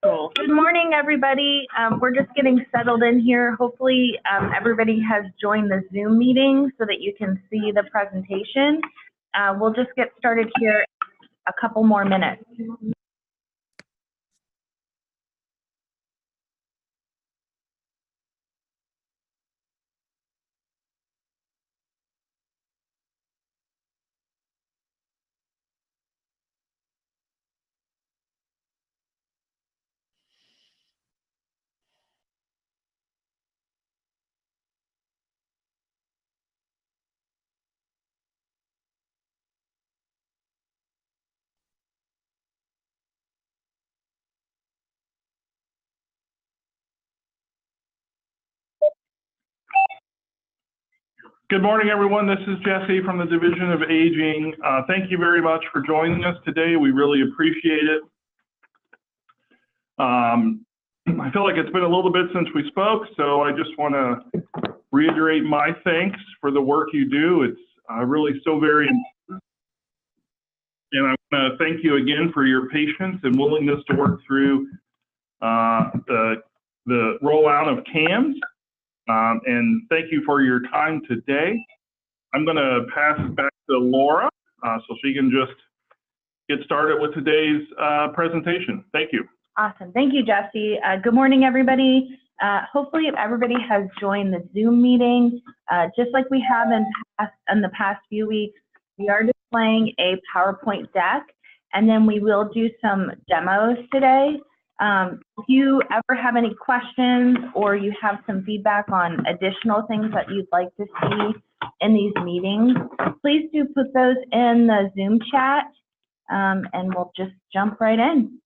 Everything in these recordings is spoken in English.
Cool. Good morning, everybody. We're just getting settled in here. Hopefully, everybody has joined the Zoom meeting so that you can see the presentation. We'll just get started here a couple more minutes. Good morning, everyone. This is Jesse from the Division of Aging. Thank you very much for joining us today. We really appreciate it. I feel like it's been a little bit since we spoke, so I just want to reiterate my thanks for the work you do. It's really so very important. And I want to thank you again for your patience and willingness to work through the rollout of CAMS. And thank you for your time today. I'm going to pass it back to Laura so she can just get started with today's presentation. Thank you. Awesome. Thank you, Jesse. Good morning, everybody. Hopefully, everybody has joined the Zoom meeting. Just like we have in the past few weeks, we are displaying a PowerPoint deck, and then we will do some demos today. If you ever have any questions or you have some feedback on additional things that you'd like to see in these meetings, please do put those in the Zoom chat, and we'll just jump right in.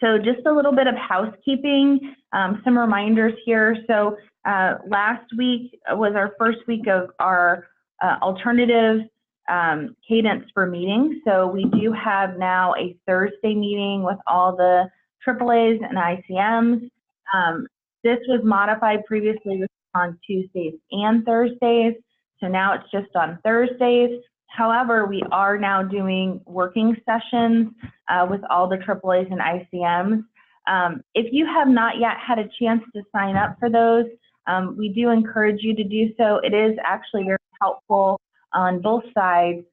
So just a little bit of housekeeping, some reminders here. So last week was our first week of our alternative cadence for meetings. So we do have now a Thursday meeting with all the AAAs and ICMs. This was modified previously on Tuesdays and Thursdays, so now it's just on Thursdays. However, we are now doing working sessions with all the AAAs and ICMs. If you have not yet had a chance to sign up for those, we do encourage you to do so. It is actually very helpful on both sides.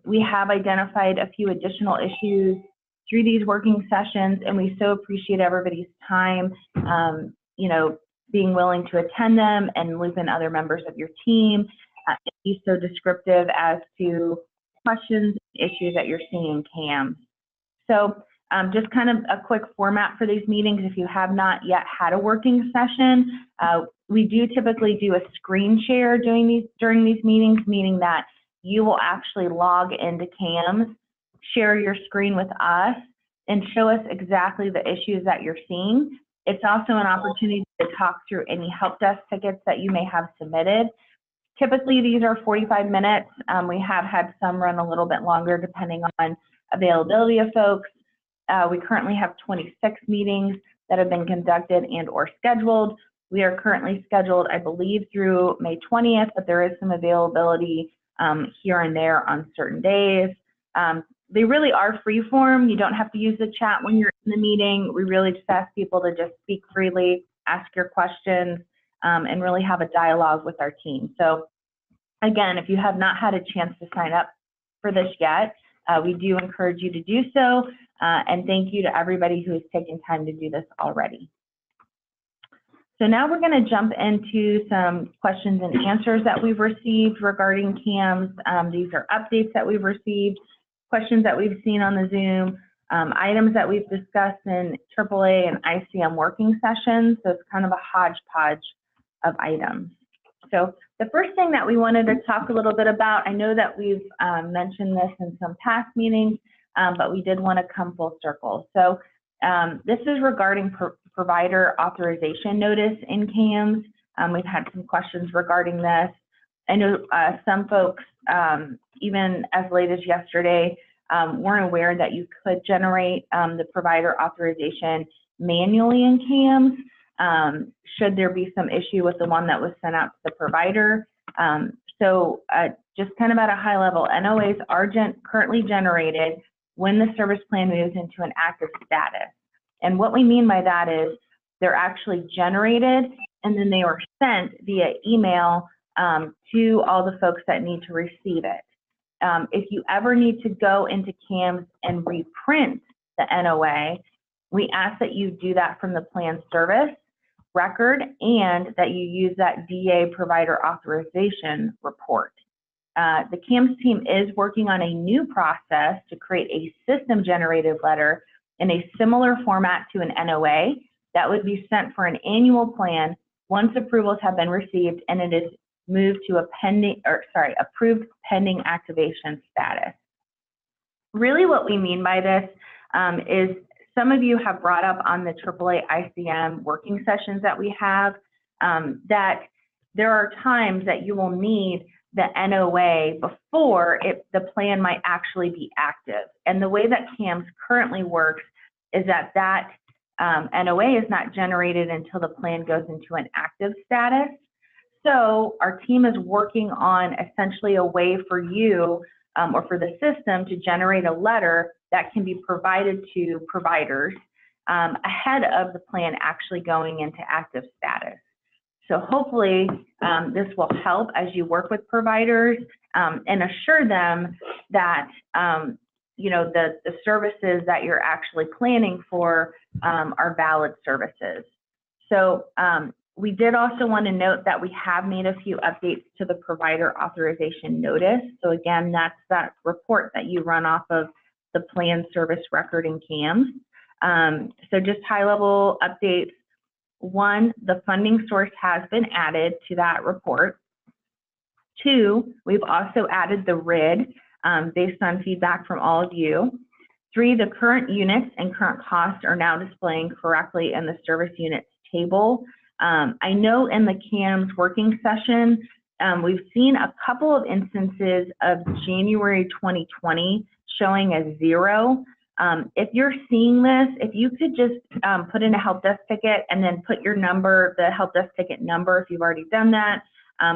We have identified a few additional issues through these working sessions, and we so appreciate everybody's time, being willing to attend them and loop in other members of your team, be so descriptive as to questions and issues that you're seeing in CAMS. So just kind of a quick format for these meetings. If you have not yet had a working session, we do typically do a screen share during these meetings, meaning that you will actually log into CAMS, share your screen with us, and show us exactly the issues that you're seeing. It's also an opportunity to talk through any help desk tickets that you may have submitted. Typically, these are 45 minutes. We have had some run a little bit longer depending on availability of folks. We currently have 26 meetings that have been conducted and or scheduled. We are currently scheduled, I believe, through May 20th, but there is some availability here and there on certain days. They really are free form. You don't have to use the chat when you're in the meeting. We really just ask people to just speak freely, ask your questions, and really have a dialogue with our team. So again, if you have not had a chance to sign up for this yet, we do encourage you to do so. And thank you to everybody who has taken time to do this already. So now we're going to jump into some questions and answers that we've received regarding CAMS. These are updates that we've received, questions that we've seen on the Zoom, items that we've discussed in AAA and ICM working sessions. So it's kind of a hodgepodge of items. So the first thing that we wanted to talk a little bit about, I know that we've mentioned this in some past meetings, but we did want to come full circle. So this is regarding provider authorization notice in CAMS. We've had some questions regarding this. I know some folks, even as late as yesterday, weren't aware that you could generate the provider authorization manually in CAMS, should there be some issue with the one that was sent out to the provider. So just kind of at a high level, NOAs are currently generated when the service plan moves into an active status. And what we mean by that is they're actually generated and then they are sent via email to all the folks that need to receive it. If you ever need to go into CAMS and reprint the NOA, we ask that you do that from the plan service record and that you use that DA provider authorization report. The CAMS team is working on a new process to create a system-generated letter in a similar format to an NOA that would be sent for an annual plan once approvals have been received and it is moved to a approved pending activation status. Really what we mean by this is some of you have brought up on the AAA ICM working sessions that we have that there are times that you will need the NOA before the plan might actually be active. And the way that CAMS currently works is that NOA is not generated until the plan goes into an active status. So our team is working on essentially a way for you or for the system to generate a letter that can be provided to providers ahead of the plan actually going into active status. So hopefully this will help as you work with providers and assure them that the services that you're actually planning for are valid services. So we did also want to note that we have made a few updates to the provider authorization notice. So again, that's that report that you run off of the plan service record in CAMS. So just high-level updates. One, the funding source has been added to that report. Two, we've also added the RID based on feedback from all of you. Three, the current units and current costs are now displaying correctly in the service units table. I know in the CAMS working session, we've seen a couple of instances of January 2020 showing as 0. If you're seeing this, if you could just put in a help desk ticket and then put your number, the help desk ticket number, if you've already done that,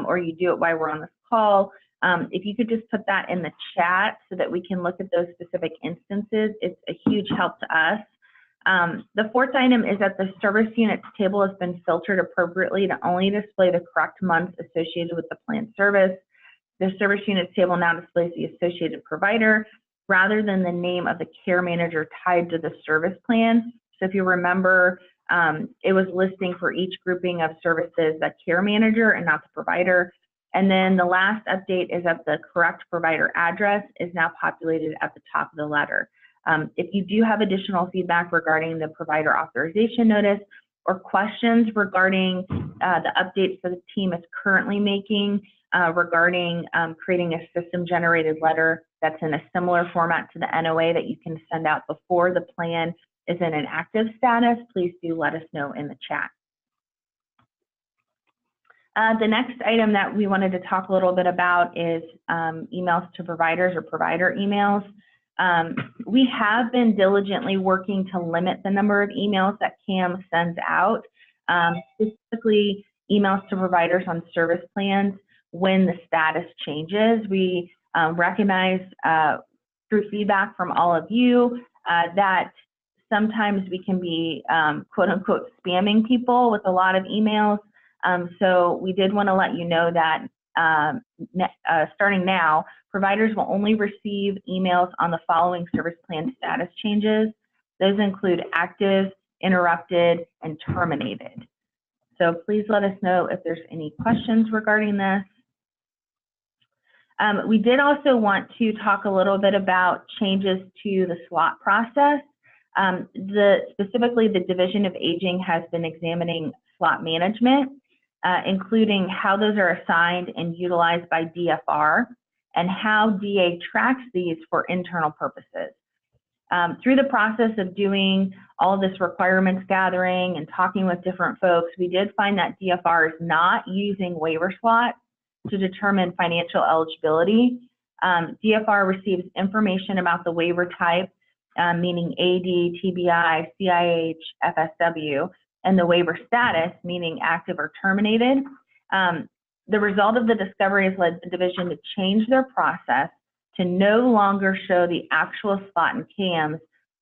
or you do it while we're on this call, if you could just put that in the chat so that we can look at those specific instances, it's a huge help to us. The fourth item is that the service units table has been filtered appropriately to only display the correct months associated with the plan service. The service units table now displays the associated provider rather than the name of the care manager tied to the service plan. So if you remember, it was listing for each grouping of services the care manager and not the provider. And then the last update is that the correct provider address is now populated at the top of the letter. If you do have additional feedback regarding the provider authorization notice or questions regarding the updates that the team is currently making regarding creating a system-generated letter that's in a similar format to the NOA that you can send out before the plan is in an active status, please do let us know in the chat. The next item that we wanted to talk a little bit about is emails to providers or provider emails. We have been diligently working to limit the number of emails that CAMS sends out, specifically emails to providers on service plans when the status changes. We recognize through feedback from all of you that sometimes we can be quote unquote spamming people with a lot of emails. So we did want to let you know that starting now, providers will only receive emails on the following service plan status changes. Those include active, interrupted, and terminated. So please let us know if there's any questions regarding this. We did also want to talk a little bit about changes to the SWAT process. Specifically, the Division of Aging has been examining SWAT management, including how those are assigned and utilized by DFR and how DA tracks these for internal purposes. Through the process of doing all of this requirements gathering and talking with different folks, we did find that DFR is not using waiver SWAT to determine financial eligibility. DFR receives information about the waiver type, meaning AD, TBI, CIH, FSW, and the waiver status, meaning active or terminated. The result of the discovery has led the division to change their process to no longer show the actual slot in CAMS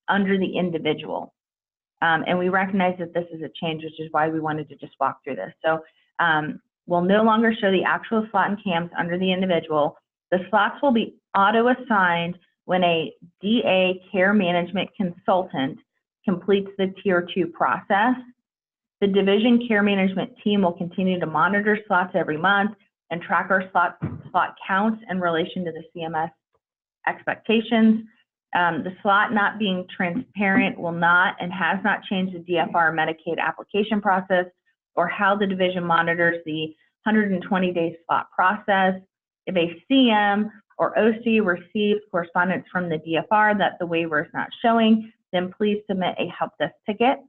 under the individual. And we recognize that this is a change, which is why we wanted to just walk through this. So we'll no longer show the actual slot in CAMS under the individual. The slots will be auto-assigned when a DA care management consultant completes the Tier 2 process. The division care management team will continue to monitor slots every month and track our slot counts in relation to the CMS expectations. The slot not being transparent will not and has not changed the DFR Medicaid application process or how the division monitors the 120-day slot process. If a CM or OC receives correspondence from the DFR that the waiver is not showing, then please submit a Helpdesk ticket.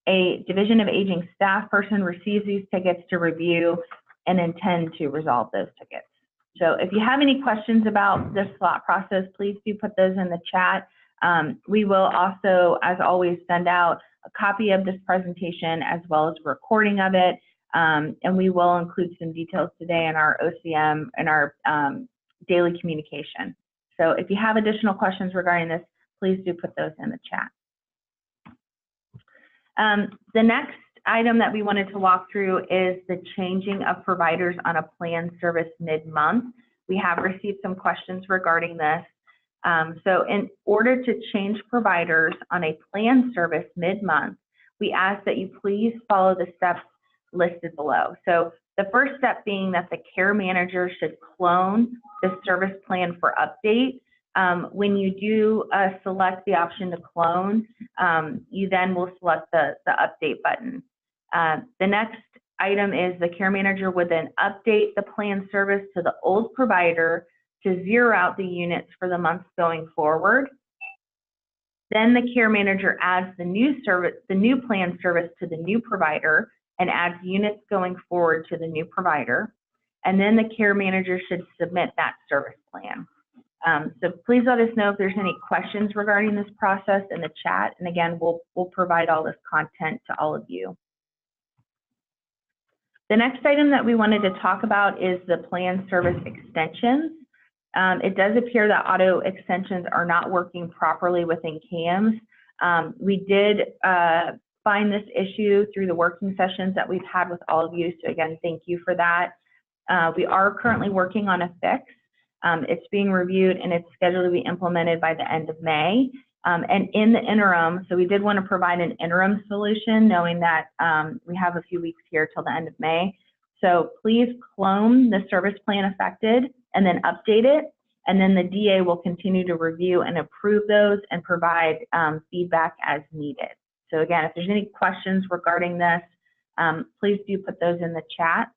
A Division of Aging staff person receives these tickets to review and intend to resolve those tickets. So if you have any questions about this slot process, please do put those in the chat. We will also, as always, send out a copy of this presentation as well as a recording of it. And we will include some details today in our OCM and our daily communication. So if you have additional questions regarding this, please do put those in the chat. The next item that we wanted to walk through is the changing of providers on a planned service mid-month. We have received some questions regarding this. So in order to change providers on a planned service mid-month, we ask that you please follow the steps listed below. So the first step being that the care manager should clone the service plan for update. When you do select the option to clone, you then will select the update button. The next item is the care manager would then update the plan service to the old provider to zero out the units for the months going forward. Then the care manager adds the new plan service to the new provider and adds units going forward to the new provider. And then the care manager should submit that service plan. So please let us know if there's any questions regarding this process in the chat. And again, we'll provide all this content to all of you. The next item that we wanted to talk about is the plan service extensions. It does appear that auto extensions are not working properly within CAMS. We did find this issue through the working sessions that we've had with all of you. So again, thank you for that. We are currently working on a fix. It's being reviewed and it's scheduled to be implemented by the end of May. And in the interim, so we did want to provide an interim solution, knowing that we have a few weeks here till the end of May. So please clone the service plan affected and then update it. And then the DA will continue to review and approve those and provide feedback as needed. So again, if there's any questions regarding this, please do put those in the chat.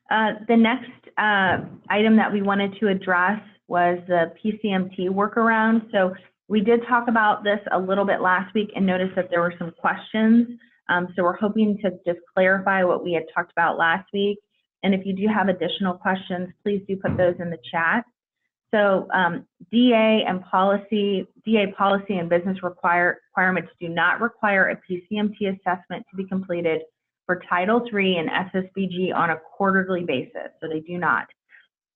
The next item that we wanted to address was the PCMT workaround. So we did talk about this a little bit last week and noticed that there were some questions. So we're hoping to just clarify what we had talked about last week. And if you do have additional questions, please do put those in the chat. So DA policy and business requirements do not require a PCMT assessment to be completed for Title III and SSBG on a quarterly basis, so they do not.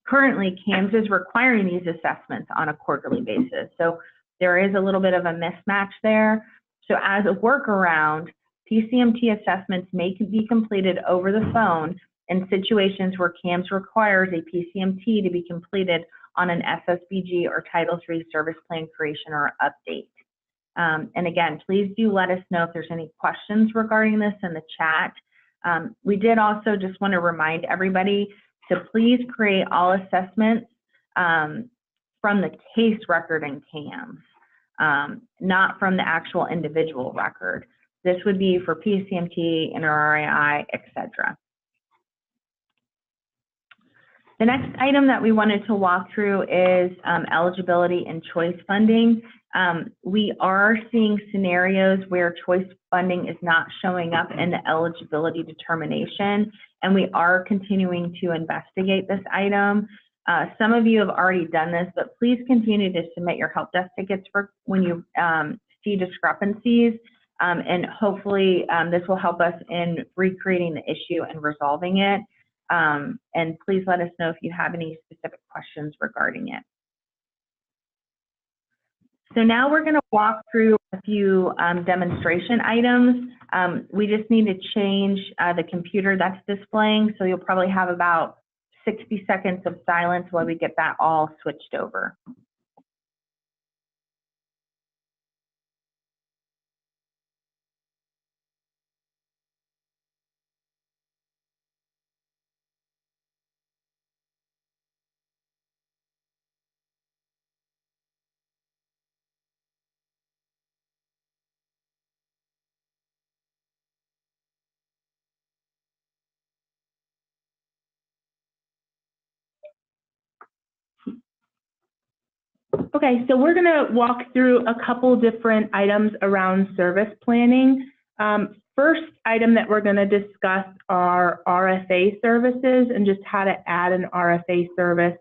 Currently, CAMS is requiring these assessments on a quarterly basis, so there is a little bit of a mismatch there. So as a workaround, PCMT assessments may be completed over the phone in situations where CAMS requires a PCMT to be completed on an SSBG or Title III service plan creation or update. And again, please do let us know if there's any questions regarding this in the chat. We did also just want to remind everybody to please create all assessments from the case record in CAMS, not from the actual individual record. This would be for PCMT, NRRAI, etc. The next item that we wanted to walk through is eligibility and choice funding. We are seeing scenarios where choice funding is not showing up in the eligibility determination, and we are continuing to investigate this item. Some of you have already done this, but please continue to submit your help desk tickets for when you see discrepancies, and hopefully this will help us in recreating the issue and resolving it. And please let us know if you have any specific questions regarding it. So now we're going to walk through a few demonstration items. We just need to change the computer that's displaying, so you'll probably have about 60 seconds of silence while we get that all switched over. Okay, so we're going to walk through a couple different items around service planning. First item that we're going to discuss are RSA services and just how to add an RSA service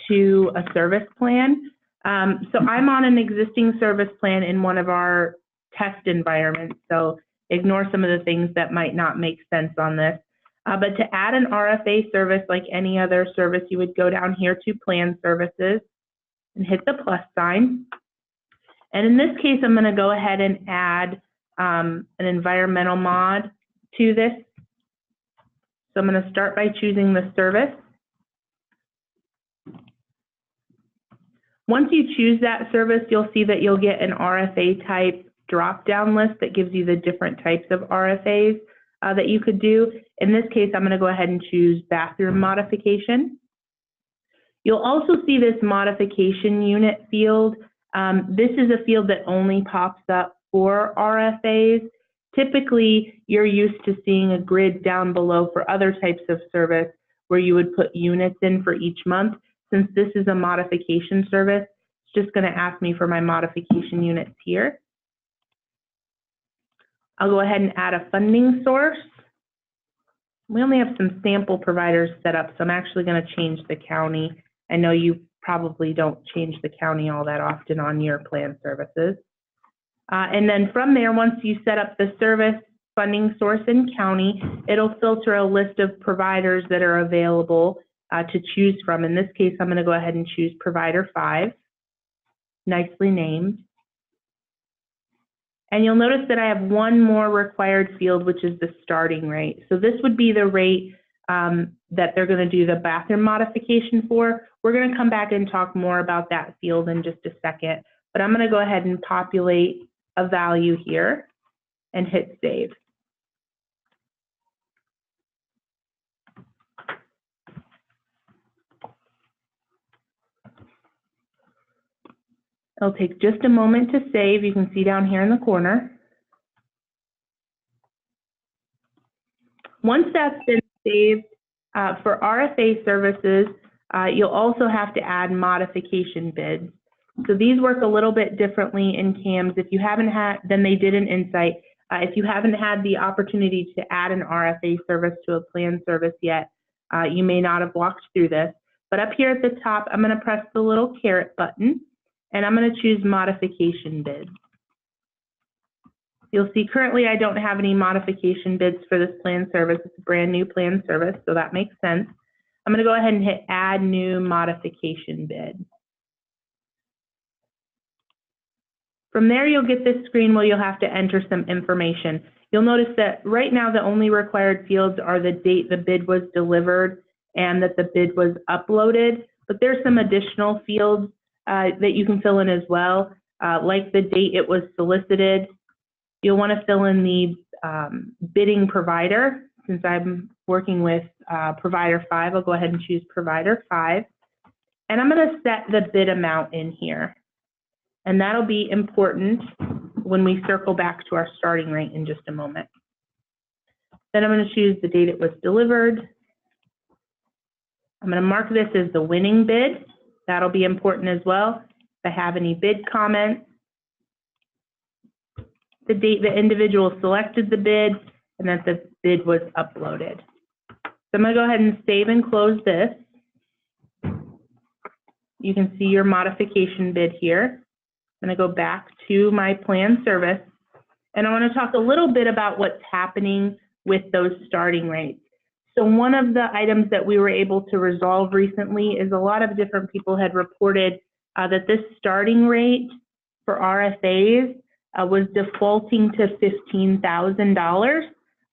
to a service plan. So I'm on an existing service plan in one of our test environments, so ignore some of the things that might not make sense on this. But to add an RSA service like any other service, you would go down here to Plan Services and hit the plus sign. And in this case, I'm going to go ahead and add an environmental mod to this. So I'm going to start by choosing the service. Once you choose that service, you'll see that you'll get an RSA type drop-down list that gives you the different types of RSAs that you could do. In this case, I'm going to go ahead and choose bathroom modification. You'll also see this modification unit field. This is a field that only pops up for RSAs. Typically, you're used to seeing a grid down below for other types of service where you would put units in for each month. Since this is a modification service, it's just going to ask me for my modification units here. I'll go ahead and add a funding source. We only have some sample providers set up, so I'm actually going to change the county. I know you probably don't change the county all that often on your plan services. And then from there, once you set up the service, funding source, and county, it'll filter a list of providers that are available to choose from. In this case, I'm going to go ahead and choose provider 5, nicely named. And you'll notice that I have one more required field, which is the starting rate. So this would be the rate that they're going to do the bathroom modification for. We're going to come back and talk more about that field in just a second, but I'm going to go ahead and populate a value here and hit save. It'll take just a moment to save. You can see down here in the corner. Once that's been saved, for RSA services, you'll also have to add modification bids. So these work a little bit differently in CAMS. If you haven't had, than they did in Insight. If you haven't had the opportunity to add an RSA service to a plan service yet, you may not have walked through this. But up here at the top, I'm going to press the little caret button, and I'm going to choose modification bids. You'll see currently I don't have any modification bids for this plan service. It's a brand new plan service, so that makes sense. I'm going to go ahead and hit add new modification bid. From there, you'll get this screen where you'll have to enter some information. You'll notice that right now the only required fields are the date the bid was delivered and that the bid was uploaded, but there's some additional fields that you can fill in as well, like the date it was solicited. You'll want to fill in the bidding provider. Since I'm working with provider 5, I'll go ahead and choose provider 5. And I'm going to set the bid amount in here. And that'll be important when we circle back to our starting rate in just a moment. Then I'm going to choose the date it was delivered. I'm going to mark this as the winning bid. That'll be important as well. If I have any bid comments, the date the individual selected the bid, and that the bid was uploaded. So I'm going to go ahead and save and close this. You can see your modification bid here. I'm going to go back to my plan service, and I want to talk a little bit about what's happening with those starting rates. So one of the items that we were able to resolve recently is a lot of different people had reported that this starting rate for RFAs was defaulting to $15,000.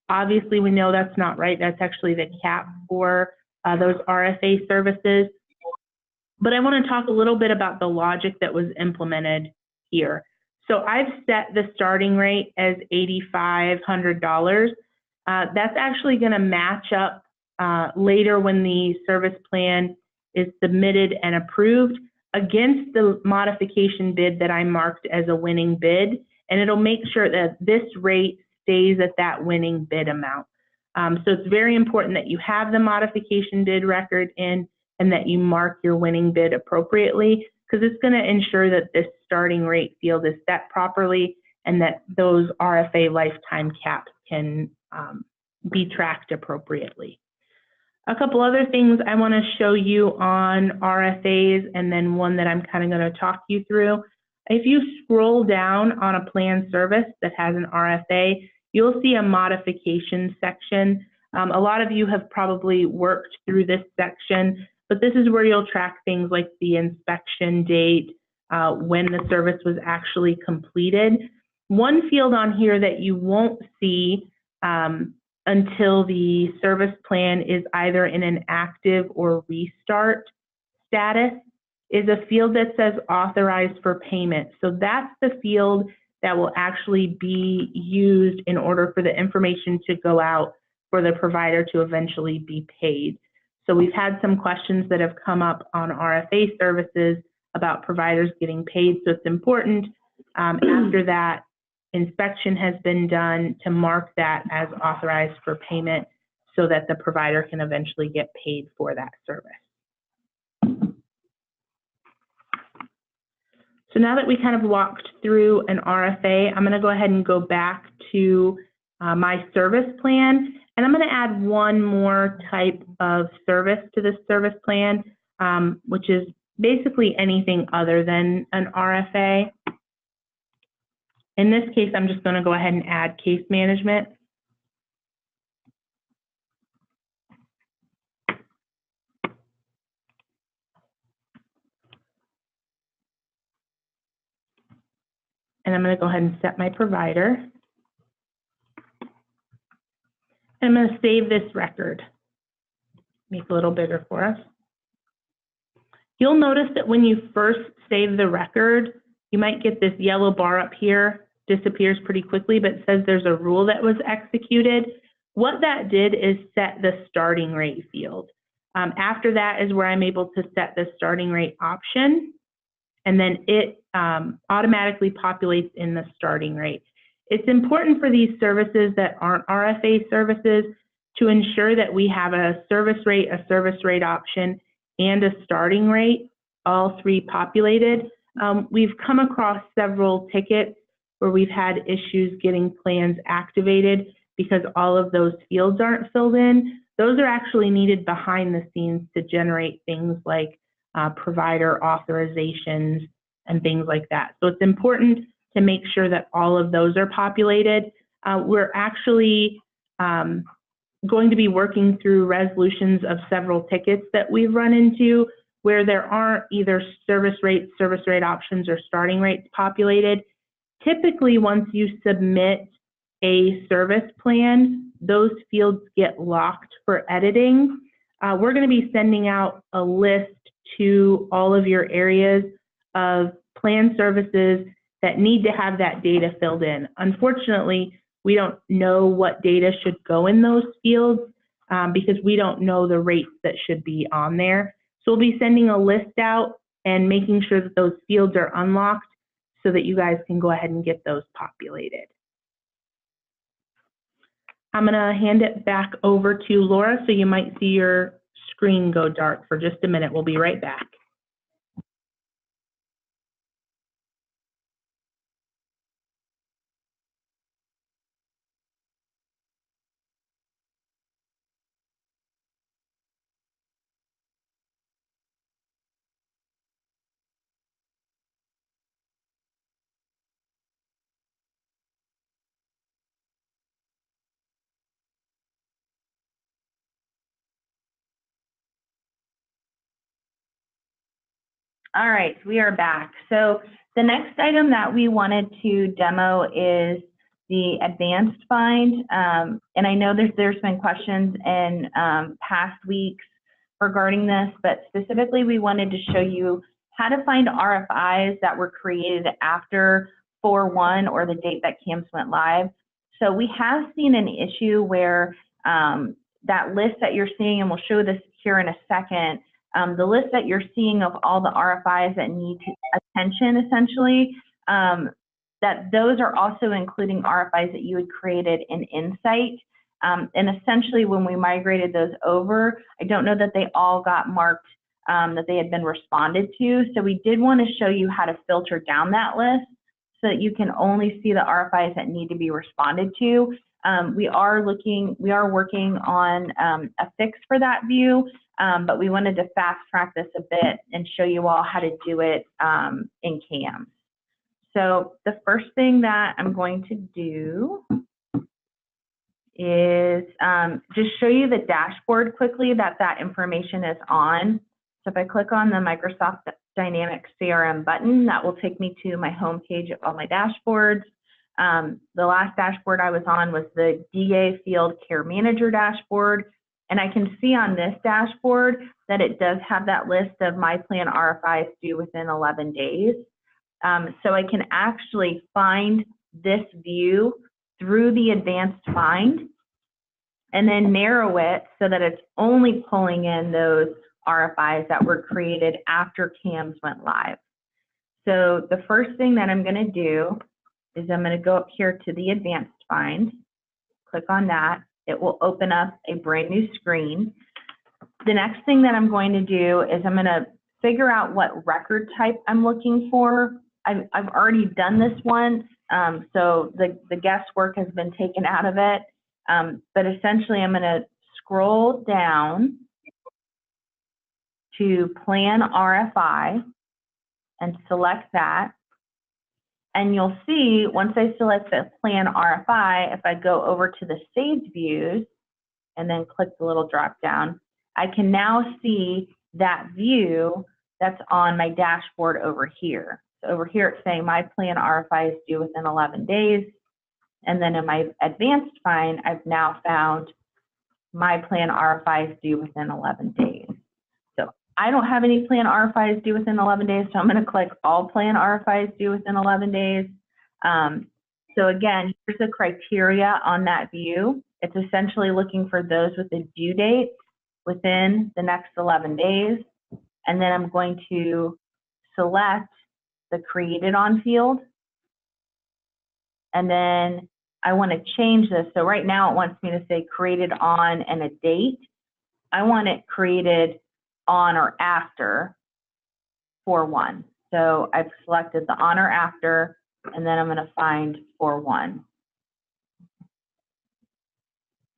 Obviously, we know that's not right. That's actually the cap for those RFA services. But I want to talk a little bit about the logic that was implemented here. So I've set the starting rate as $8,500. That's actually going to match up later when the service plan is submitted and approved against the modification bid that I marked as a winning bid, and it'll make sure that this rate stays at that winning bid amount. So it's very important that you have the modification bid record in and that you mark your winning bid appropriately, because it's going to ensure that this starting rate field is set properly and that those RFA lifetime caps can be tracked appropriately. A couple other things I want to show you on RFAs, and then one that I'm kind of going to talk you through. If you scroll down on a plan service that has an RFA, you'll see a modification section. A lot of you have probably worked through this section, but this is where you'll track things like the inspection date, when the service was actually completed. One field on here that you won't see until the service plan is either in an active or restart status is a field that says authorized for payment. So that's the field that will actually be used in order for the information to go out for the provider to eventually be paid. So we've had some questions that have come up on RFA services about providers getting paid. So it's important after that inspection has been done to mark that as authorized for payment so that the provider can eventually get paid for that service. So now that we kind of walked through an RFA, I'm going to go ahead and go back to my service plan, and I'm going to add one more type of service to this service plan, which is basically anything other than an RFA. In this case, I'm just going to go ahead and add case management. And I'm going to go ahead and set my provider. And I'm going to save this record. Make it a little bigger for us. You'll notice that when you first save the record, you might get this yellow bar up here, disappears pretty quickly, but it says there's a rule that was executed. What that did is set the starting rate field. After that is where I'm able to set the starting rate option, and then it automatically populates in the starting rate. It's important for these services that aren't RFA services to ensure that we have a service rate option, and a starting rate, all three populated. We've come across several tickets where we've had issues getting plans activated because all of those fields aren't filled in. Those are actually needed behind the scenes to generate things like provider authorizations and things like that. So it's important to make sure that all of those are populated. We're actually going to be working through resolutions of several tickets that we've run into where there aren't either service rate options, or starting rates populated. Typically, once you submit a service plan, those fields get locked for editing. We're going to be sending out a list to all of your areas of plan services that need to have that data filled in. Unfortunately, we don't know what data should go in those fields because we don't know the rates that should be on there. So we'll be sending a list out and making sure that those fields are unlocked so that you guys can go ahead and get those populated. I'm going to hand it back over to Laura, so you might see your screen go dark for just a minute. We'll be right back. All right, we are back. So The next item that we wanted to demo is the advanced find. And I know there's been questions in past weeks regarding this, but specifically we wanted to show you how to find RFIs that were created after 4/1 or the date that CAMS went live. So we have seen an issue where that list that you're seeing, and we'll show this here in a second, the list that you're seeing of all the RFIs that need attention, essentially, that those are also including RFIs that you had created in Insight. And essentially, when we migrated those over, I don't know that they all got marked that they had been responded to. So we did want to show you how to filter down that list so that you can only see the RFIs that need to be responded to. We are working on a fix for that view, but we wanted to fast track this a bit and show you all how to do it in CAMS. So the first thing that I'm going to do is just show you the dashboard quickly that information is on. So if I click on the Microsoft Dynamics CRM button, that will take me to my home page of all my dashboards. The last dashboard I was on was the DA Field Care Manager dashboard. And I can see on this dashboard that it does have that list of my plan RFIs due within 11 days. So I can actually find this view through the advanced find and then narrow it so that it's only pulling in those RFIs that were created after CAMS went live. So the first thing that I'm going to do is I'm going to go up here to the advanced find, click on that. It will open up a brand new screen. The next thing that I'm going to do is I'm going to figure out what record type I'm looking for. I've already done this one, so the guesswork has been taken out of it. But essentially, I'm going to scroll down to Plan RFI and select that. And you'll see, once I select the Plan RFI, if I go over to the Saved Views and then click the little drop down, I can now see that view that's on my dashboard over here. So over here, it's saying my plan RFI is due within 11 days. And then in my advanced find, I've now found my plan RFI is due within 11 days. So I don't have any plan RFIs due within 11 days, so I'm going to click all plan RFIs due within 11 days. So again, here's the criteria on that view. It's essentially looking for those with a due date within the next 11 days. And then I'm going to select the created on field. And then I want to change this. So right now it wants me to say created on and a date. I want it created on or after 4/1. So I've selected the on or after, and then I'm going to find 4/1.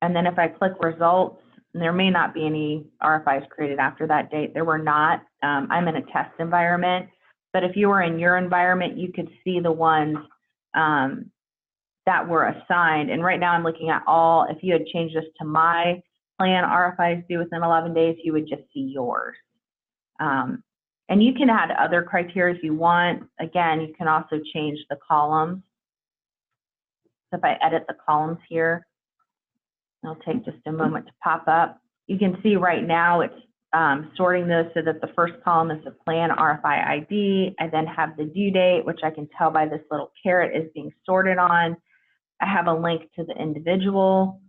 And then if I click results, there may not be any RFIs created after that date. There were not. I'm in a test environment, but if you were in your environment, you could see the ones that were assigned. And right now I'm looking at all. If you had changed this to my plan RFIs due within 11 days, you would just see yours. And you can add other criteria if you want. Again, you can also change the columns. So if I edit the columns here, it'll take just a moment to pop up. You can see right now it's sorting those so that the first column is the plan RFI ID. I then have the due date, which I can tell by this little caret is being sorted on. I have a link to the individual.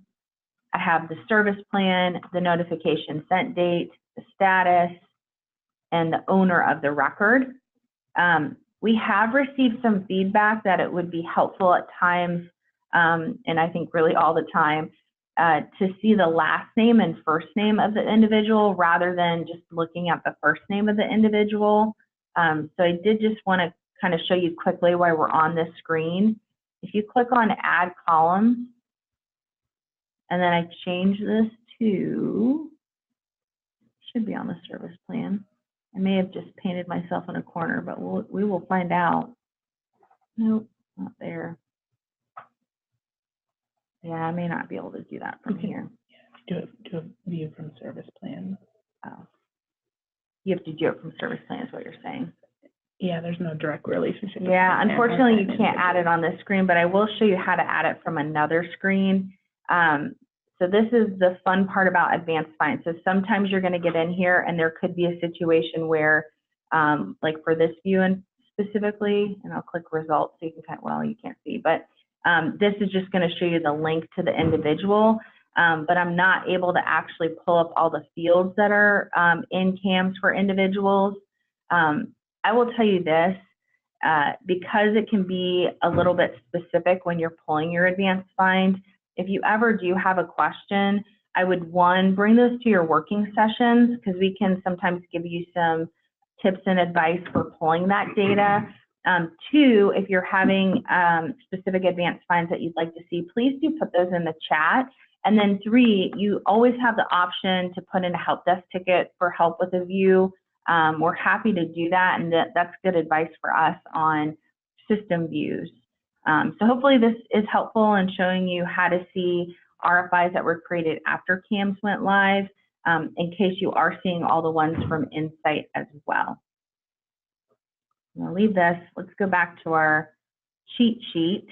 I have the service plan, the notification sent date, the status, and the owner of the record. We have received some feedback that it would be helpful at times, and I think really all the time, to see the last name and first name of the individual rather than just looking at the first name of the individual. So I did just want to kind of show you quickly while we're on this screen. If you click on Add Columns, and then I change this to, should be on the service plan. I may have just painted myself in a corner, but we will find out. Nope, not there. Yeah, I may not be able to do that from here. Do a view from service plan. Oh. You have to do it from service plan is what you're saying. Yeah, there's no direct relationship. Yeah, between unfortunately, you CaMSS and can't add it on this screen, but I will show you how to add it from another screen. So this is the fun part about advanced find. So sometimes you're going to get in here and there could be a situation where, like for this view and specifically, and I'll click results so you can kind of, well, you can't see, but this is just going to show you the link to the individual, but I'm not able to actually pull up all the fields that are in CAMS for individuals. I will tell you this, because it can be a little bit specific when you're pulling your advanced find, if you ever do have a question, I would, one, bring those to your working sessions because we can sometimes give you some tips and advice for pulling that data. Two, if you're having specific advanced finds that you'd like to see, please do put those in the chat. And then three, you always have the option to put in a help desk ticket for help with a view. We're happy to do that, and that's good advice for us on system views. So hopefully this is helpful in showing you how to see RFIs that were created after CAMS went live, in case you are seeing all the ones from Insight as well. I'm going to leave this. Let's go back to our cheat sheet.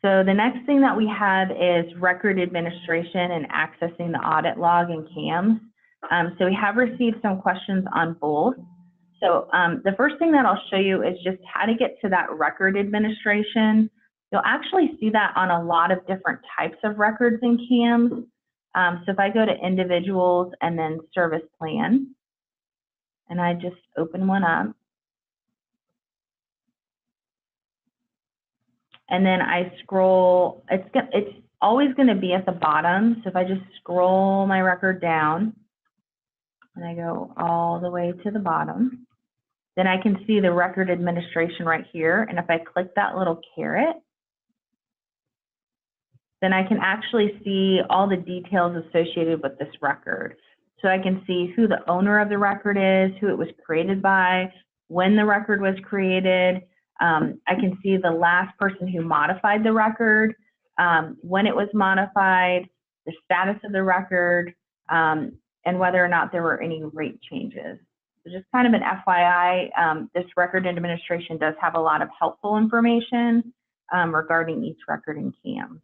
So the next thing that we have is record administration and accessing the audit log in CAMS. So we have received some questions on both. So the first thing that I'll show you is just how to get to that record administration. You'll actually see that on a lot of different types of records in CAMS. So if I go to individuals and then service plan, and I just open one up, and then I scroll, it's always going to be at the bottom. So if I just scroll my record down, and I go all the way to the bottom, then I can see the record administration right here. And if I click that little caret, then I can actually see all the details associated with this record. So I can see who the owner of the record is, who it was created by, when the record was created. I can see the last person who modified the record, when it was modified, the status of the record, and whether or not there were any rate changes. So just kind of an FYI, this record administration does have a lot of helpful information regarding each record in CAMS.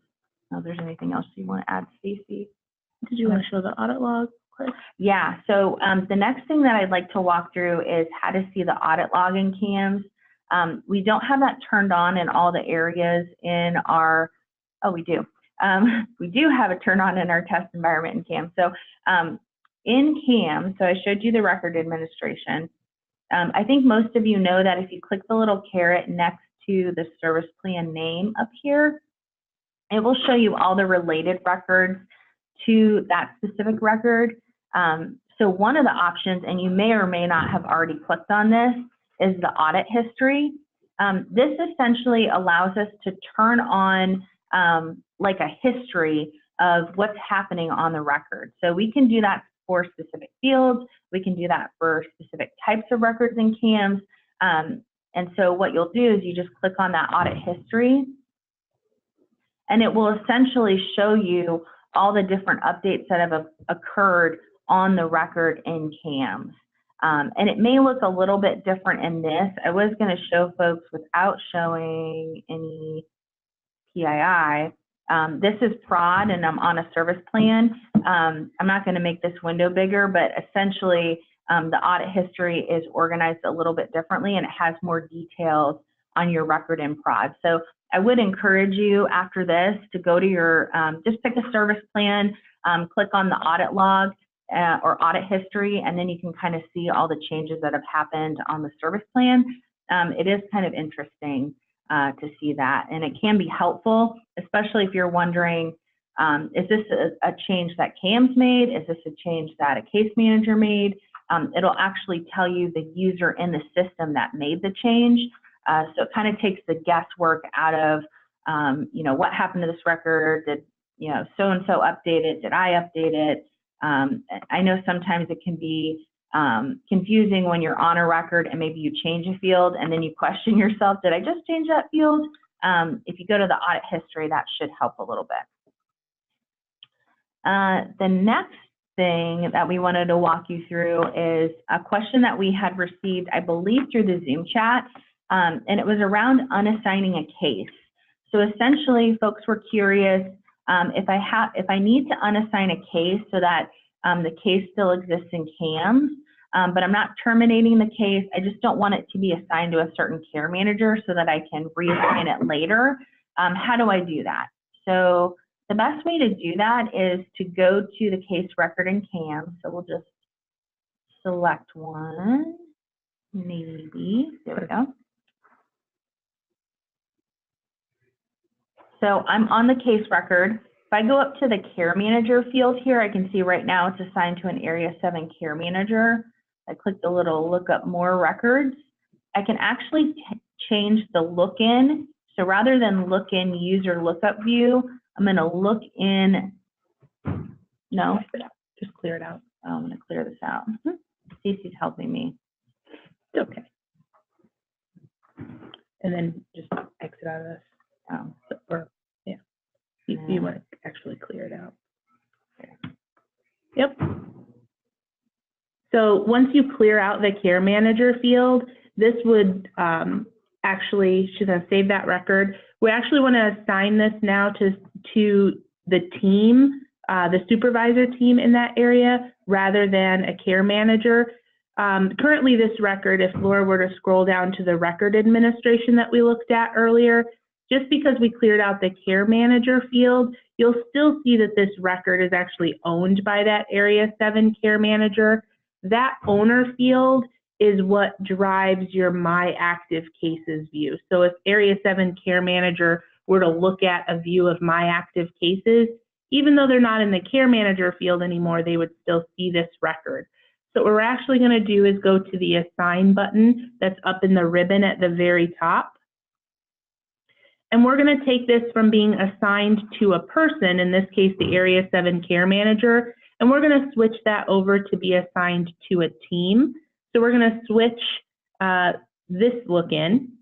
If there's anything else you want to add, Stacy? Did you want to show the audit log, Chris? Yeah, so the next thing that I'd like to walk through is how to see the audit log in CAMS. We don't have that turned on in all the areas in our, oh, we do. We do have it turned on in our test environment in CAMS. So in CAMS, so I showed you the record administration. I think most of you know that if you click the little caret next to the service plan name up here, it will show you all the related records to that specific record. So one of the options, and you may or may not have already clicked on this, is the audit history. This essentially allows us to turn on like a history of what's happening on the record. So we can do that for specific fields. We can do that for specific types of records in CAMS. And so what you'll do is you just click on that audit history, and it will essentially show you all the different updates that have occurred on the record in CAMS. And it may look a little bit different in this. I was going to show folks without showing any PII. This is prod, and I'm on a service plan. I'm not going to make this window bigger, but essentially the audit history is organized a little bit differently, and it has more details on your record in prod. So I would encourage you after this to go to your, just pick a service plan, click on the audit log or audit history, and then you can kind of see all the changes that have happened on the service plan. It is kind of interesting to see that, and it can be helpful, especially if you're wondering, is this a change that CAMS made? Is this a change that a case manager made? It'll actually tell you the user in the system that made the change. So it kind of takes the guesswork out of, you know, what happened to this record? Did, you know, so-and-so update it? Did I update it? I know sometimes it can be confusing when you're on a record and maybe you change a field and then you question yourself, did I just change that field? If you go to the audit history, that should help a little bit. The next thing that we wanted to walk you through is a question that we had received, I believe, through the Zoom chat, and it was around unassigning a case. So essentially, folks were curious if I need to unassign a case so that the case still exists in CAMS, but I'm not terminating the case. I just don't want it to be assigned to a certain care manager so that I can reassign it later. How do I do that? So the best way to do that is to go to the case record in CAMS. So we'll just select one, maybe. There we go. So I'm on the case record. If I go up to the care manager field here, I can see right now it's assigned to an Area 7 care manager. I click the little look up more records. I can actually change the look in. So rather than look in user lookup view, I'm going to look in. No, just clear it out. Oh, I'm going to clear this out. Cece's helping me. It's okay. And then just exit out of this. Or yeah, you want to actually clear it out. Yep. So once you clear out the care manager field, this would actually, she's going to save that record. We actually want to assign this now to the team, the supervisor team in that area, rather than a care manager. Currently, this record, if Laura were to scroll down to the record administration that we looked at earlier, just because we cleared out the care manager field, you'll still see that this record is actually owned by that Area 7 care manager. That owner field is what drives your My Active Cases view. So if Area 7 care manager were to look at a view of My Active Cases, even though they're not in the care manager field anymore, they would still see this record. So what we're actually going to do is go to the Assign button that's up in the ribbon at the very top. And we're going to take this from being assigned to a person, in this case, the Area 7 care manager, and we're going to switch that over to be assigned to a team. So we're going to switch this look in.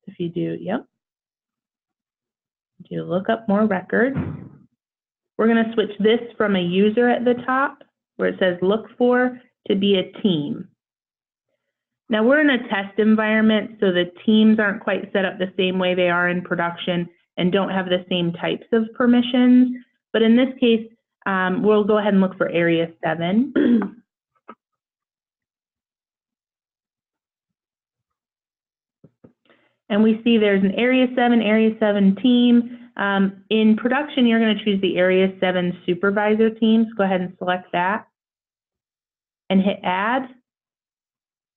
If you do, yep. Do look up more records. We're going to switch this from a user at the top, where it says look for, to be a team. Now we're in a test environment, so the teams aren't quite set up the same way they are in production and don't have the same types of permissions. But in this case, we'll go ahead and look for Area 7. And we see there's an Area 7 team. In production, you're going to choose the Area 7 supervisor team. So go ahead and select that and hit Add,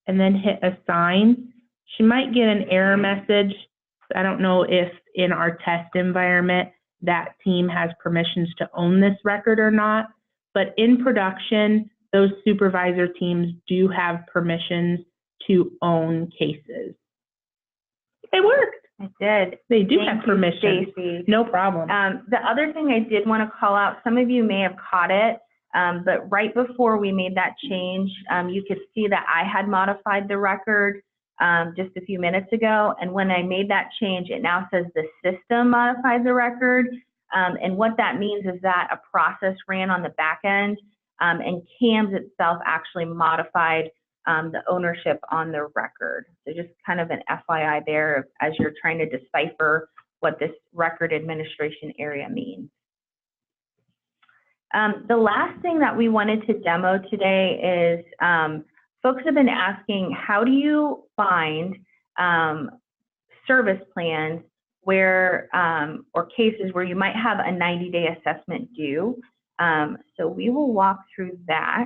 and then hit Assign. She might get an error message. I don't know if in our test environment that team has permissions to own this record or not, but in production, those supervisor teams do have permissions to own cases. It worked. It did. They do Thank have permissions. Stacey. No problem. The other thing I did want to call out, some of you may have caught it, but right before we made that change, you could see that I had modified the record just a few minutes ago. And when I made that change, it now says the system modified the record. And what that means is that a process ran on the back end, and CAMS itself actually modified the ownership on the record. So just kind of an FYI there as you're trying to decipher what this record administration area means. The last thing that we wanted to demo today is folks have been asking, how do you find service plans where, or cases where you might have a 90-day assessment due? So we will walk through that.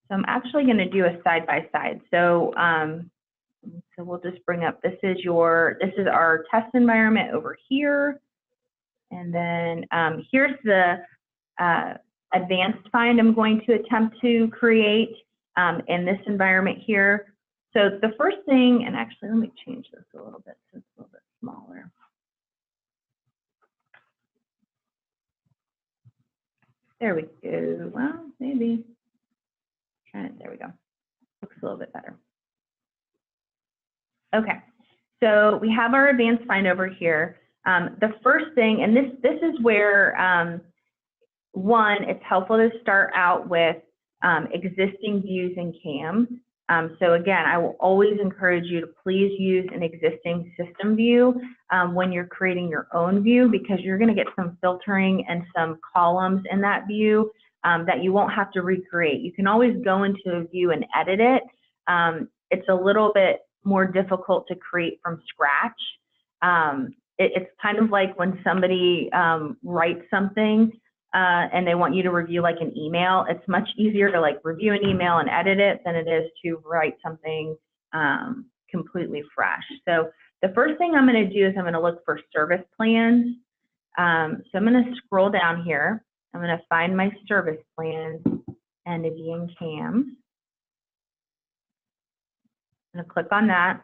So I'm actually going to do a side-by-side. So, so we'll just bring up, this is our test environment over here. And then here's the advanced find I'm going to attempt to create in this environment here. So the first thing, and actually let me change this a little bit so it's a little bit smaller. There we go. Well, maybe. There we go. Looks a little bit better. Okay, so we have our advanced find over here. The first thing, and this is where one, it's helpful to start out with existing views in CAMS. So again, I will always encourage you to please use an existing system view when you're creating your own view, because you're going to get some filtering and some columns in that view that you won't have to recreate. You can always go into a view and edit it. It's a little bit more difficult to create from scratch. It's kind of like when somebody writes something and they want you to review like an email. It's much easier to like review an email and edit it than it is to write something completely fresh. So the first thing I'm going to do is I'm going to look for service plans. So I'm going to scroll down here. I'm going to find my service plans entity in CAMS. I'm going to click on that.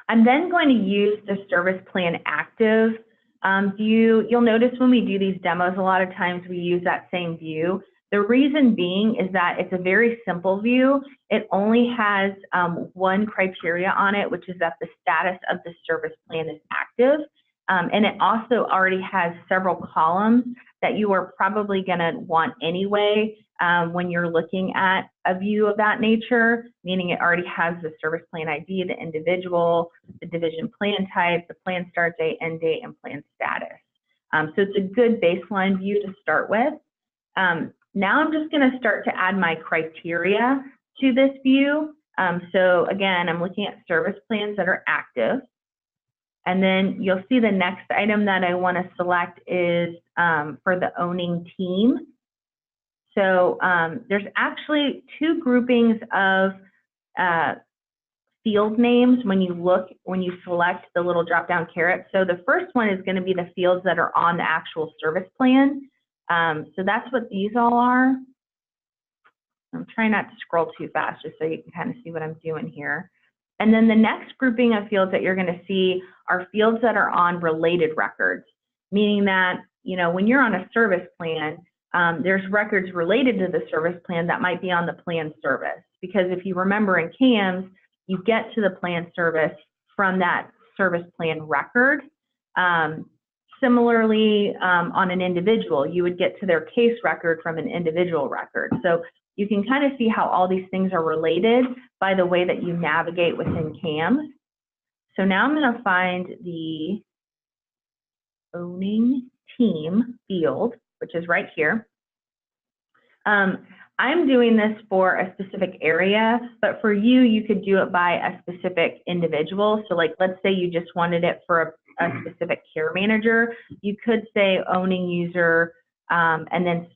I'm then going to use the service plan active view. You'll notice when we do these demos, a lot of times we use that same view. The reason being is that it's a very simple view. It only has one criteria on it, which is that the status of the service plan is active. And it also already has several columns that you are probably going to want anyway when you're looking at a view of that nature, meaning it already has the service plan ID, the individual, the division plan type, the plan start date, end date, and plan status. So it's a good baseline view to start with. Now I'm just going to start to add my criteria to this view. So again, I'm looking at service plans that are active. And then you'll see the next item that I want to select is for the owning team. So there's actually two groupings of field names when you select the little drop-down caret. So the first one is going to be the fields that are on the actual service plan. So that's what these all are. I'm trying not to scroll too fast just so you can kind of see what I'm doing here. And then the next grouping of fields that you're going to see are fields that are on related records, meaning that, you know, when you're on a service plan, there's records related to the service plan that might be on the plan service. Because if you remember in CAMS, you get to the plan service from that service plan record. Similarly, on an individual, you would get to their case record from an individual record. So you can kind of see how all these things are related by the way that you navigate within CAMS. So now I'm going to find the owning team field, which is right here. I'm doing this for a specific area, but for you, you could do it by a specific individual. So like, let's say you just wanted it for a specific care manager. You could say owning user and then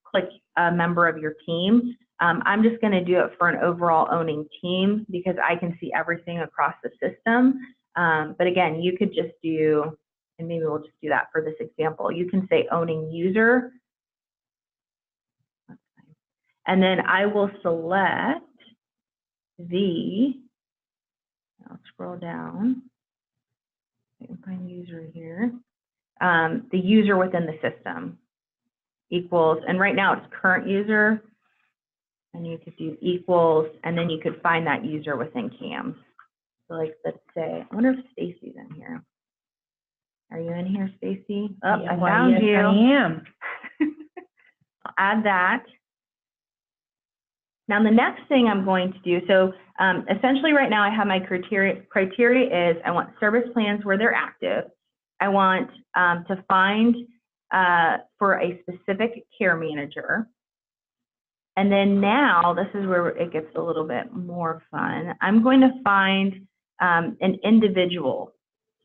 click a member of your team. I'm just going to do it for an overall owning team because I can see everything across the system. But again, you could just do, and maybe we'll just do that for this example. You can say owning user. And then I will select I'll scroll down. I can find user here. The user within the system equals, and right now it's current user, and you could do equals, and then you could find that user within CAMS. So like, let's say, I wonder if Stacy's in here. Are you in here, Stacy? Oh, yeah, I found you. I am. I'll add that. Now the next thing I'm going to do, so essentially right now I have my criteria is I want service plans where they're active. I want to find for a specific care manager. And then now, this is where it gets a little bit more fun. I'm going to find an individual.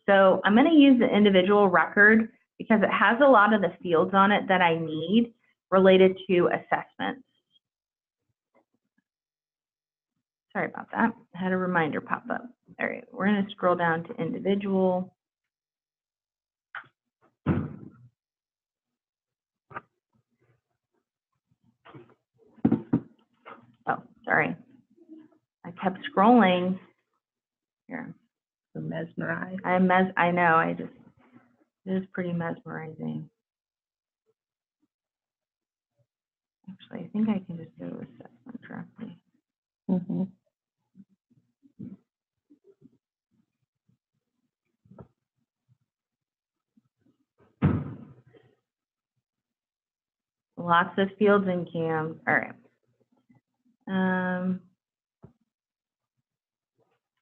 So I'm going to use the individual record because it has a lot of the fields on it that I need related to assessments. Sorry about that. I had a reminder pop up. All right, we're going to scroll down to individual. Oh, sorry. I kept scrolling. Here. So mesmerized. I know. It is pretty mesmerizing. Actually, I think I can just go to assessment directly. Mm-hmm. Lots of fields in CAM. All right. And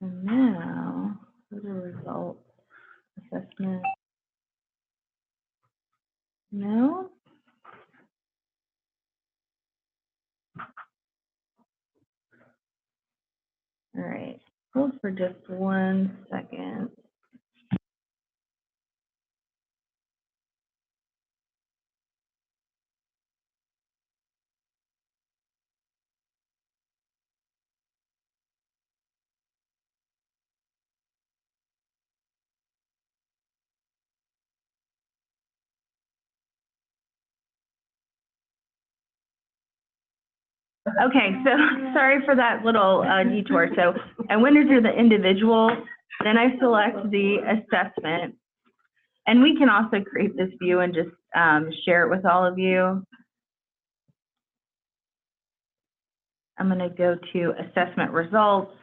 now, what are the results? Assessment. No? All right. Hold for just 1 second. Okay, so sorry for that little detour. So I went into the individual, then I select the assessment. And we can also create this view and just share it with all of you. I'm going to go to assessment results.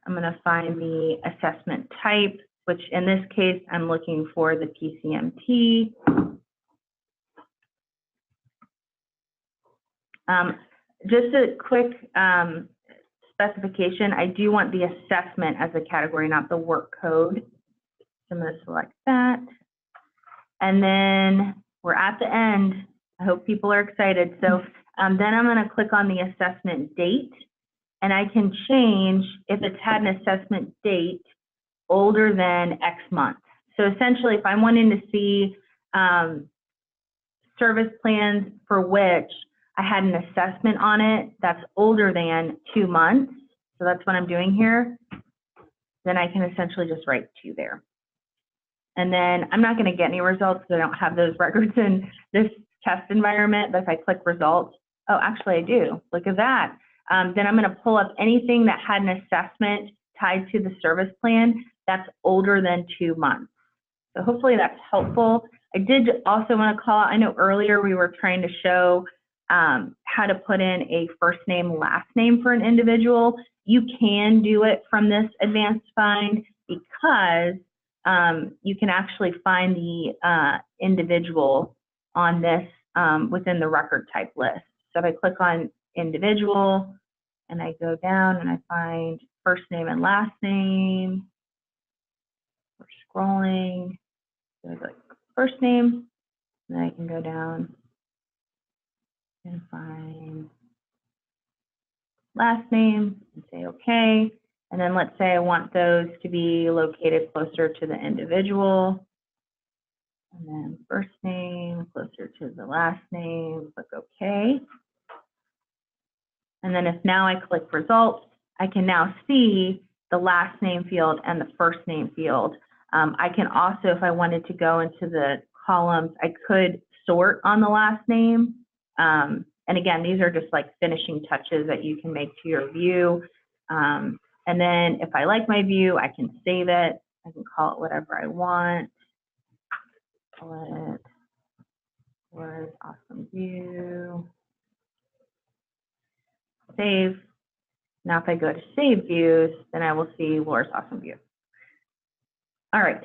I'm going to find the assessment type, which in this case, I'm looking for the PCMT. Just a quick specification, I do want the assessment as a category, not the work code. So I'm going to select that. And then we're at the end. I hope people are excited. So then I'm going to click on the assessment date, and I can change if it's had an assessment date older than X months. So essentially, if I'm wanting to see service plans for which I had an assessment on it that's older than 2 months, so that's what I'm doing here, then I can essentially just write 2 there. And then I'm not going to get any results because I don't have those records in this test environment, but if I click results, oh, actually I do. Look at that. Then I'm going to pull up anything that had an assessment tied to the service plan that's older than 2 months. So hopefully that's helpful. I did also want to call out, I know earlier we were trying to show how to put in a first name, last name for an individual. You can do it from this advanced find because you can actually find the individual on this within the record type list. So if I click on individual and I go down and I find first name and last name, we're scrolling, so I click first name, and then I can go down and find last name and say okay. And then let's say I want those to be located closer to the individual. And then first name closer to the last name, click OK. And then if now I click results, I can now see the last name field and the first name field. I can also, if I wanted to go into the columns, I could sort on the last name. And again, these are just like finishing touches that you can make to your view. And then if I like my view, I can save it. I can call it whatever I want. Call it Laura's Awesome View. Save. Now if I go to Save Views, then I will see Laura's Awesome View. All right,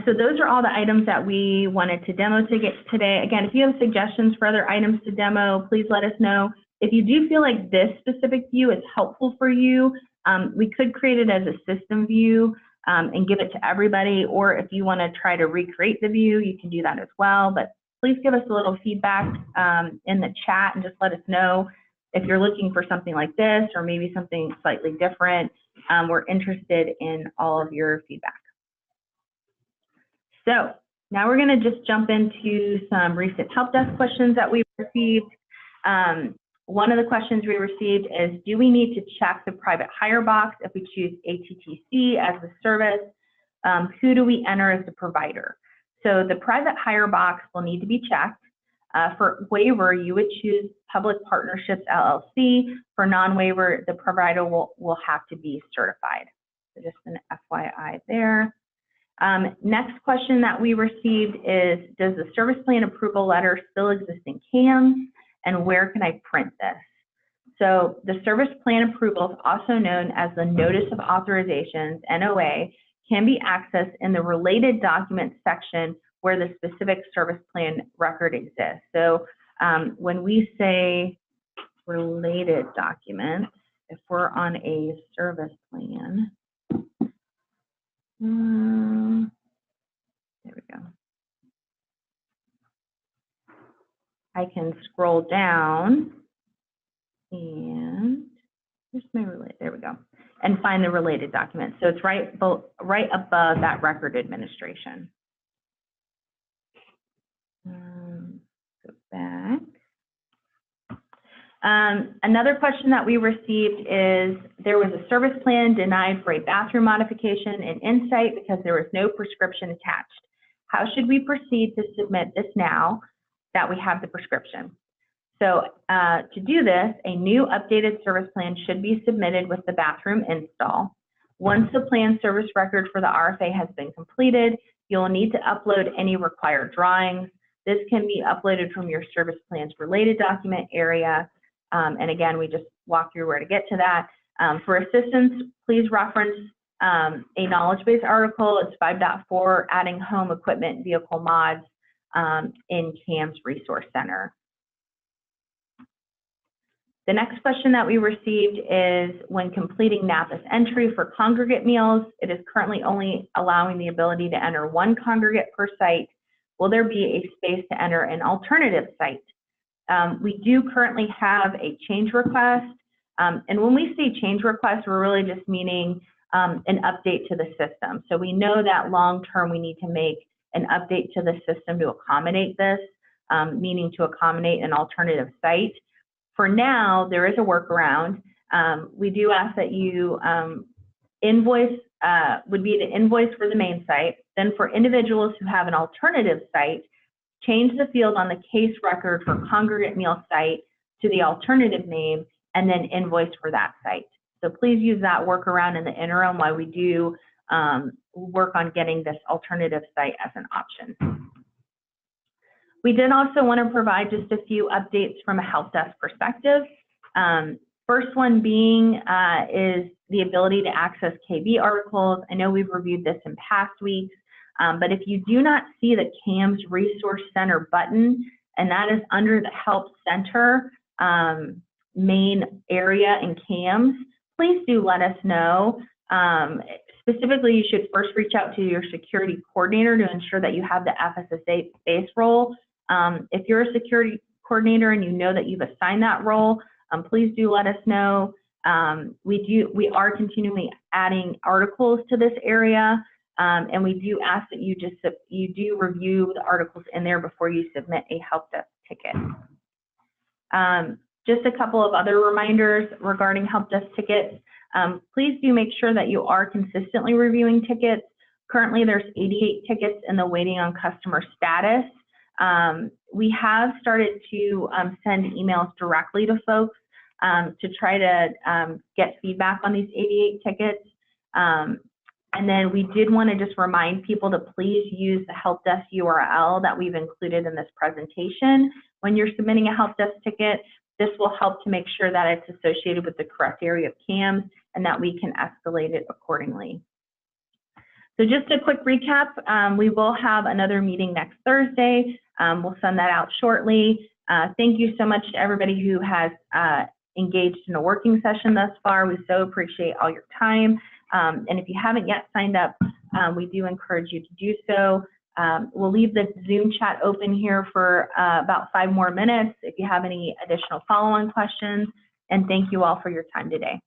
so those are all the items that we wanted to demo today. Again, if you have suggestions for other items to demo, please let us know. If you do feel like this specific view is helpful for you, we could create it as a system view and give it to everybody, or if you want to try to recreate the view, you can do that as well. But please give us a little feedback in the chat and just let us know if you're looking for something like this or maybe something slightly different. We're interested in all of your feedback. So now we're going to just jump into some recent help desk questions that we received. One of the questions we received is, do we need to check the private hire box if we choose ATTC as the service? Who do we enter as the provider? So the private hire box will need to be checked. For waiver, you would choose Public Partnerships LLC. For non-waiver, the provider will have to be certified. So just an FYI there. Next question that we received is, does the service plan approval letter still exist in CAMS, and where can I print this? So the service plan approvals, also known as the Notice of Authorizations, NOA, can be accessed in the related documents section where the specific service plan record exists. So When we say related documents, if we're on a service plan, there we go. I can scroll down and where's my related? There we go. And find the related document. So it's right above that record administration. Go back. Another question that we received is there was a service plan denied for a bathroom modification in Insight because there was no prescription attached. How should we proceed to submit this now that we have the prescription? So to do this, a new updated service plan should be submitted with the bathroom install. Once the plan service record for the RFA has been completed, you'll need to upload any required drawings. This can be uploaded from your service plan's related document area. And again, we just walk through where to get to that. For assistance, please reference a knowledge base article. It's 5.4, adding home equipment vehicle mods in CAM's Resource Center. The next question that we received is when completing NAPA's entry for congregate meals, it is currently only allowing the ability to enter one congregate per site. Will there be a space to enter an alternative site? We do currently have a change request. And when we say change request, we're really just meaning an update to the system. So we know that long-term we need to make an update to the system to accommodate this, meaning to accommodate an alternative site. For now, there is a workaround. We do ask that you invoice, would be the invoice for the main site. Then for individuals who have an alternative site, change the field on the case record for congregate meal site to the alternative name and then invoice for that site. So please use that workaround in the interim while we do work on getting this alternative site as an option. We did also want to provide just a few updates from a help desk perspective. First one being is the ability to access KB articles. I know we've reviewed this in past weeks, but if you do not see the CAMS Resource Center button, and that is under the Help Center main area in CAMS, please do let us know. Specifically, you should first reach out to your security coordinator to ensure that you have the FSSA base role. If you're a security coordinator and you know that you've assigned that role, please do let us know. We are continually adding articles to this area, and we do ask that you do review the articles in there before you submit a help desk ticket. Just a couple of other reminders regarding help desk tickets. Please do make sure that you are consistently reviewing tickets. Currently, there's 88 tickets in the waiting on customer status. We have started to send emails directly to folks to try to get feedback on these 88 tickets. And then we did want to just remind people to please use the help desk URL that we've included in this presentation when you're submitting a help desk ticket. This will help to make sure that it's associated with the correct area of CAMS and that we can escalate it accordingly. So just a quick recap, we will have another meeting next Thursday. We'll send that out shortly. Thank you so much to everybody who has engaged in a working session thus far. We so appreciate all your time. And if you haven't yet signed up, we do encourage you to do so. We'll leave the Zoom chat open here for about 5 more minutes if you have any additional follow-on questions. And thank you all for your time today.